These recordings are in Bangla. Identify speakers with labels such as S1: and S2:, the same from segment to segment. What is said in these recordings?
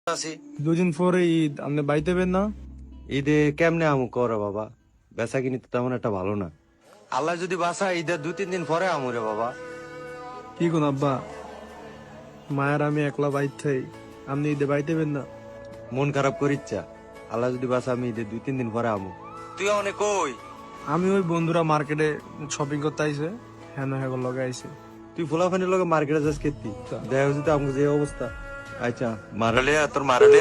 S1: দুদিন পরে ঈদ, আপনি বাইতে পেন না?
S2: ঈদে কেমনে আমু করে বাবা, বেচা কিনি তো তেমন একটা ভালো না। আল্লাহ যদি বাসা ঈদের 2-3 দিন পরে আমু রে বাবা।
S1: কি কোন আব্বা, মায়ের আমি একলা বাইতে, আপনি ঈদে বাইতে পেন না?
S2: মন খারাপ করিচ্ছা, আল্লাহ যদি বাসা আমি ঈদের 2-3 দিন পরে আমু। তুই অনেক কই?
S1: আমি ওই বন্ধুরা মার্কেটে শপিং করতে আইছে, হ্যাঁ হ্যাঁ লগে আইছে।
S2: তুই ফুলাফানির লগে মার্কেটে যাস কেতি, দেখা হচ্ছে তো আমাকে যে অবস্থা। আচ্ছা মারালে তোর মারালে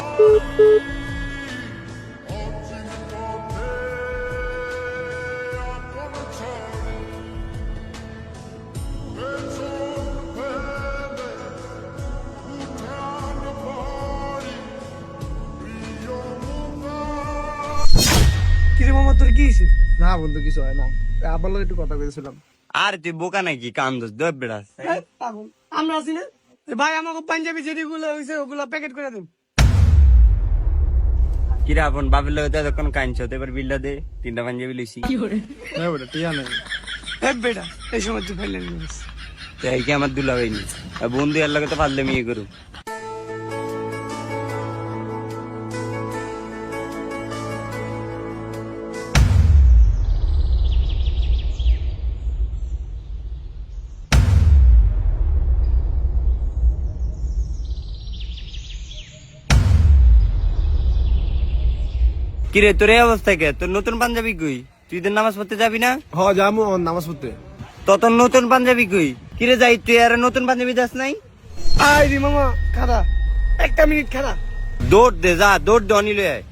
S1: কিরে মামা, তোর কি হয়েছে? না বন্ধু, কিছু হয় না, আবার লোক একটু কথা কইছিলাম।
S3: আর তুই বোকা নাকি কান্দস দব বেড়াস
S1: আমরা আছি না ভাই, আমাকে পাঞ্জাবি যেগুলো হয়েছে ওগুলো প্যাকেট করে দিন।
S3: কিরা আপন বাপের লোক যখন কাঁদছ এবার বিল্লা দে 3টা পাঞ্জাবি লইছি
S1: হ্যাঁ বেটা, টিয়া নাই। বেটা এই সময় তুই ফেললেন
S3: তাই কি আমার দুলা হয়নি বন্ধু এর লগে তো পারলে মেয়ে করু কিরে তোর এই অবস্থা কে? তোর নতুন পাঞ্জাবি কই? তুই তো নামাজ পড়তে যাবি না?
S1: হ যাবো নামাজ পড়তে।
S3: তো তোর নতুন পাঞ্জাবি কই? কিরে যাই তুই আর নতুন পাঞ্জাবি দাস নাই?
S1: আই রে মামা, খারা একটা মিনিট খারা।
S3: দৌড় দে, যা দৌড় দে অনিল আয়।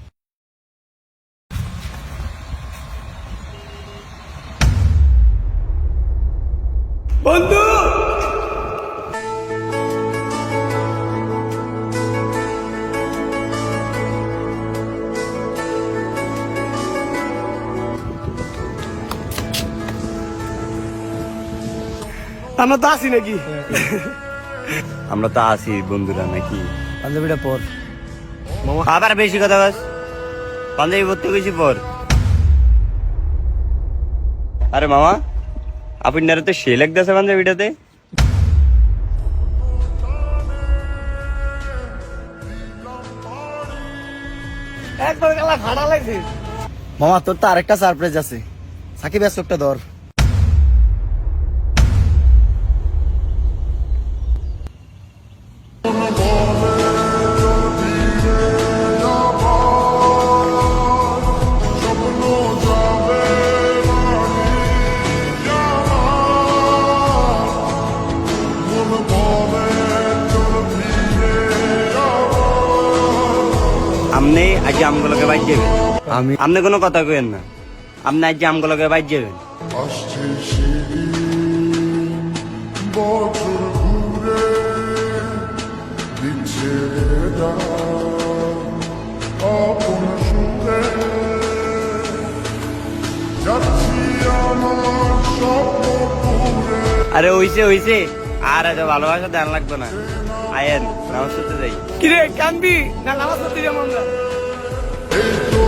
S1: বন্ধু আমরা তো আসি নাকি?
S3: আমরা তো আছি বন্ধুরা নাকি?
S1: পাঞ্জাবিটা পর
S3: আবার বেশি কথা বাস, পাঞ্জাবি পড়তে বেশি পর। আরে মামা আপনার তো সে লাগতেছে পাঞ্জাবিটাতে।
S1: একবার গেলা ভাড়া লাগছে।
S4: মামা তোর তো আরেকটা সারপ্রাইজ আছে, সাকিব একটা ধর।
S3: আপনি আজ আমগুলোকে বাইর যাবেন, আপনি কোনো কথা কেন না, আপনি আজ আমগুলোকে বাইর যাবেন।
S5: আসছে সেদিন বছর ঘুরে দিচ্ছে আপন সুরে যাচ্ছি আমার স্বপ্ন পুরে।
S3: আরে হইছে হইছে, আর এত ভালোবাসা ধ্যান লাগতো না, আয়েন নামাজ পড়তে যাই।
S1: কিরে কানবি না নামাজ পড়তে যাবো আমরা?
S5: এই তো